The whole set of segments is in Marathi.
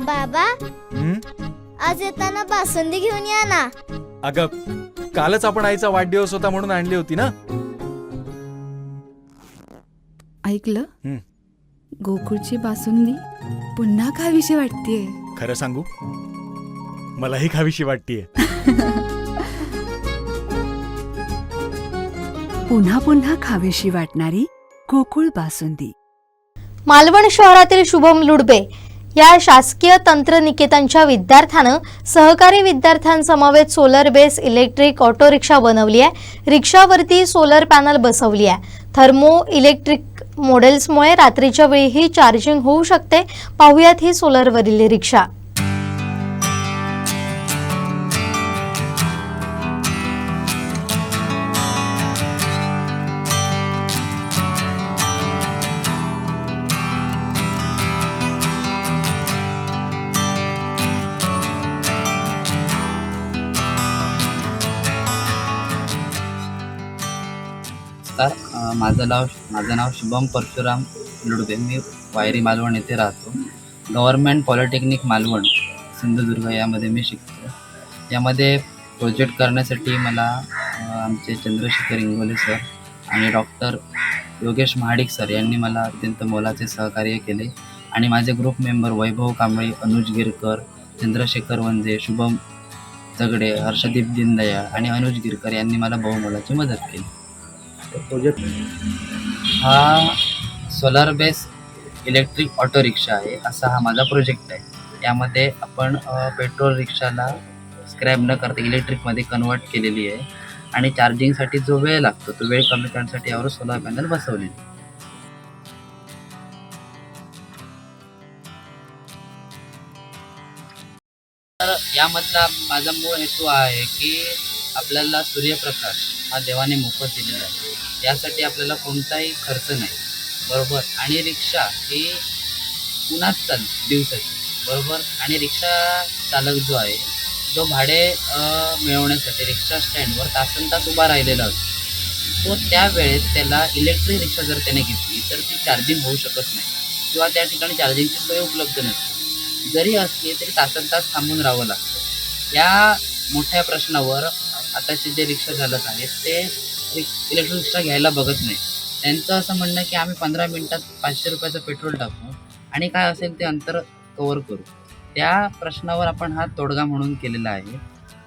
बाबा, हं? आज येताना बासुंदी घेऊन या ना. अगं, कालच आपण आईचा वाढदिवस होता म्हणून आणली होती ना. ऐकलं? हं. गोकुळची बासुंदी पुन्हा खावीशी वाटतेय. खरं सांगू, मलाही खावीशी वाटतीये. पुन्हा पुन्हा खावीशी वाटणारी गोकुळ बासुंदी. मालवण शहरातील शुभम लुडबे या शासकीय तंत्रनिकेतनच्या विद्यार्थ्यानं सहकारी विद्यार्थ्यांसमवेत solar base electric auto rickshaw बनवली आहे. रिक्षावरती सोलर पॅनल बसवली आहे. थर्मो इलेक्ट्रिक मॉडेल्समुळे रात्रीच्या वेळीही चार्जिंग होऊ शकते. पाहुयात ही सोलरवरील रिक्षा. माझं नाव शुभम परशुराम लुडबे. मी वायरी मालवण येथे राहतो. गव्हर्नमेंट पॉलिटेक्निक मालवण सिंधुदुर्ग यामध्ये मी शिकतो. यामध्ये प्रोजेक्ट करण्यासाठी मला आमचे चंद्रशेखर इंगोले सर आणि डॉक्टर योगेश महाडिक सर यांनी मला अत्यंत मोलाचे सहकार्य केले. आणि माझे ग्रुप मेंबर वैभव कांबळे, अनुज गिरकर, चंद्रशेखर वंजे, शुभम जगडे, हर्षदीप दीनदयाळ आणि अनुज गिरकर यांनी मला बहुमोलाची मदत केली. प्रोजेक्ट हा सोलार बेस इलेक्ट्रिक ऑटो रिक्षा आहे, असा हा माझा प्रोजेक्ट आहे. यामध्ये आपण पेट्रोल रिक्षाला स्क्रॅप न करता इलेक्ट्रिकमध्ये कन्वर्ट केलेली आहे. आणि चार्जिंगसाठी जो वेळ लागतो तो वेळ कमी करण्यासाठी यावर सोलार पॅनल बसवलेली आहे. तर यामधला माझा मूळ हेतू आहे की आपल्याला सूर्यप्रकाश हा देवाने मोफत दिलेला आहे. यासाठी आपल्याला कोणताही खर्च नाही, बरोबर. आणि रिक्षा ही उन्हात चालते दिवसाची, बरोबर. आणि रिक्षा चालक जो आहे जो भाडे मिळवण्यासाठी रिक्षा स्टँडवर तासनतास उभा राहिलेला असतो, तो त्यावेळेस त्याला इलेक्ट्रिक रिक्षा जर त्याने घेतली तर ती चार्जिंग होऊ शकत नाही किंवा त्या ठिकाणी चार्जिंगची सोय उपलब्ध नसते. जरी असली तरी तासनतास थांबून राहावं लागतं. या मोठ्या प्रश्नावर आताचे जे रिक्षा चालक आहेत ते इलेक्ट्रिक रिक्षा घ्यायला बघत नाही. त्यांचं असं म्हणणं की आम्ही 15 मिनिटात 500 रुपयाचं पेट्रोल टाकू आणि काय असेल ते अंतर कव्हर करू. त्या प्रश्नावर आपण हा तोडगा म्हणून केलेला आहे.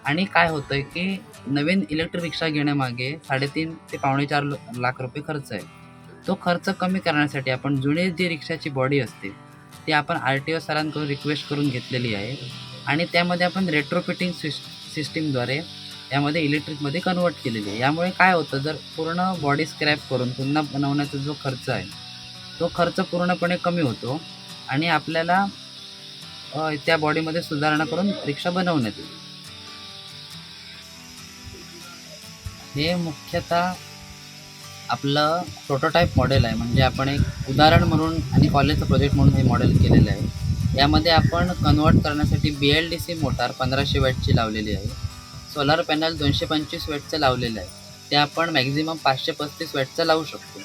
आणि काय होतं आहे की नवीन इलेक्ट्रिक रिक्षा घेण्यामागे 3.5 ते 4.25 लाख रुपये खर्च आहे. तो खर्च कमी करण्यासाठी आपण जुनी जी रिक्षाची बॉडी असते ती आपण RTO सरांकडून रिक्वेस्ट करून घेतलेली आहे. आणि त्यामध्ये आपण रेट्रोफिटिंग सिस्टीमद्वारे यामध्ये इलेक्ट्रिकमध्ये कन्वर्ट केलेली आहे. यामुळे काय होतं, जर पूर्ण बॉडी स्क्रॅप करून पुन्हा बनवण्याचा जो खर्च आहे तो खर्च पूर्णपणे कमी होतो आणि आपल्याला त्या बॉडीमध्ये सुधारणा करून रिक्षा बनवण्यात येईल. हे मुख्यतः आपलं प्रोटोटाईप मॉडेल आहे, म्हणजे आपण एक उदाहरण म्हणून आणि कॉलेजचं प्रोजेक्ट म्हणून हे मॉडेल केलेलं आहे. यामध्ये आपण कन्वर्ट करण्यासाठी BLDC मोटार 1500 वॅटची लावलेली आहे. सोलार पॅनल 225 वॅटचं लावलेलं आहे. ते आपण मॅक्झिमम 535 वॅटचं लावू शकतो.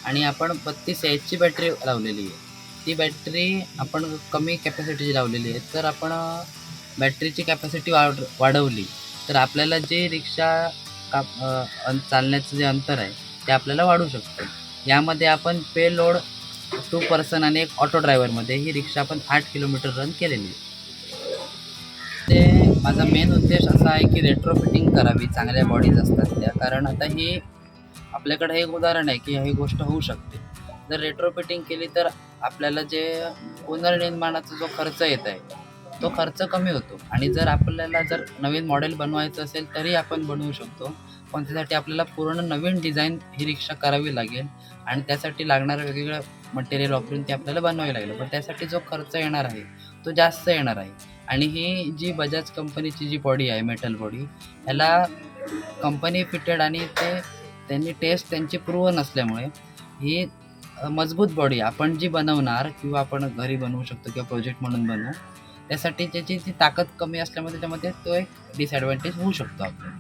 आणि आपण 32 एचची बॅटरी लावलेली आहे. ती बॅटरी आपण कमी कॅपॅसिटीची लावलेली आहे. तर आपण बॅटरीची कॅपॅसिटी वाढवली तर आपल्याला जे रिक्षा चालण्याचं जे अंतर आहे ते आपल्याला वाढू शकतं. यामध्ये आपण पे लोड 2 पर्सन आणि एक ऑटो ड्रायव्हरमध्ये ही रिक्षा आपण 8 किलोमीटर रन केलेली आहे. ते माझा मेन उद्देश असा आहे की रेट्रोफिटिंग करावी, चांगल्या बॉडीज असतात त्या. कारण आता ही आपल्याकडे हे एक उदाहरण आहे की ही गोष्ट होऊ शकते. जर रेट्रोफिटिंग केली तर आपल्याला जे पुनर्निर्माणाचा जो खर्च येत आहे तो खर्च कमी होतो. आणि जर आपल्याला जर नवीन मॉडेल बनवायचं असेल तरी आपण बनवू शकतो, पण त्यासाठी आपल्याला पूर्ण नवीन डिझाईन ही रिक्षा करावी लागेल आणि त्यासाठी लागणारं वेगवेगळं मटेरियल वापरून ती आपल्याला बनवावी लागेल. पण त्यासाठी जो खर्च येणार आहे तो जास्त येणार आहे. आणि ही जी बजाज कंपनीची जी बॉडी आहे, मेटल बॉडी, ह्याला कंपनी फिटेड आणि त्यांनी टेस्ट त्यांची पूर्व नसल्यामुळे ही मजबूत बॉडी आपण जी बनवणार किंवा आपण घरी बनवू शकतो किंवा प्रोजेक्ट म्हणून बनवू, त्यासाठी त्याची जी ताकद कमी असल्यामुळे त्याच्यामध्ये तो एक डिसॲडव्हान्टेज होऊ शकतो आपल्याला.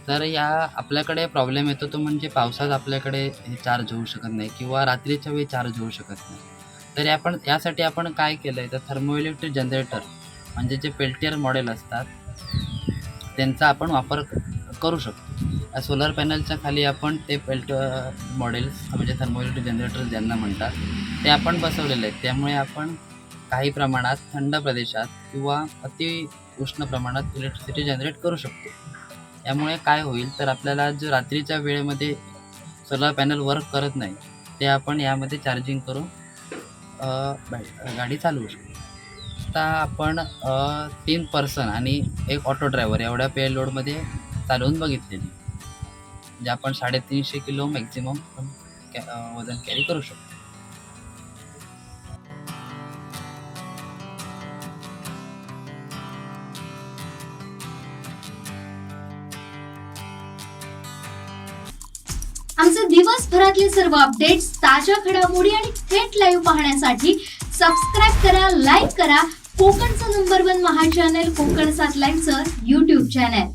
तर या आपल्याकडे प्रॉब्लेम येतो तो म्हणजे पावसात आपल्याकडे हे चार्ज होऊ शकत नाही किंवा रात्रीच्या वेळी चार्ज होऊ शकत नाही. तर आपण यासाठी आपण काय केलं आहे, तर थर्मोइलेक्ट्रिक जनरेटर म्हणजे जे पेल्टियर मॉडेल असतात त्यांचा आपण वापर करू शकतो. सोलर पॅनलच्या खाली आपण ते मॉडेल्स म्हणजे थर्मोइलेक्ट्रिक जनरेटर ज्यांना म्हणतात ते आपण बसवलेले आहेत. त्यामुळे आपण काही प्रमाणात थंड प्रदेशात किंवा अति उष्ण प्रमाणात इलेक्ट्रिसिटी जनरेट करू शकतो. यामुळे काय होईल, तर आपल्याला जो रात्रीच्या वेळेमध्ये सोलर पॅनल वर्क करत नाही ते आपण यामध्ये चार्जिंग करून गाडी चालवू शकतो. आता आपण 3 पर्सन आणि एक ऑटो ड्रायव्हर एवढ्या पे लोडमध्ये चालवून बघितलेली, म्हणजे आपण 350 किलो मॅक्झिमम वजन कॅरी करू शकतो. आमचे दिवसभरातले सर्व अपडेट्स, ताज्या घडामोडी आणि थेट लाईव्ह पाहण्यासाठी सबस्क्राईब करा, लाईक करा कोकणचं नंबर 1 महा चॅनल कोकण 7 लाईव्हचं YouTube चॅनल.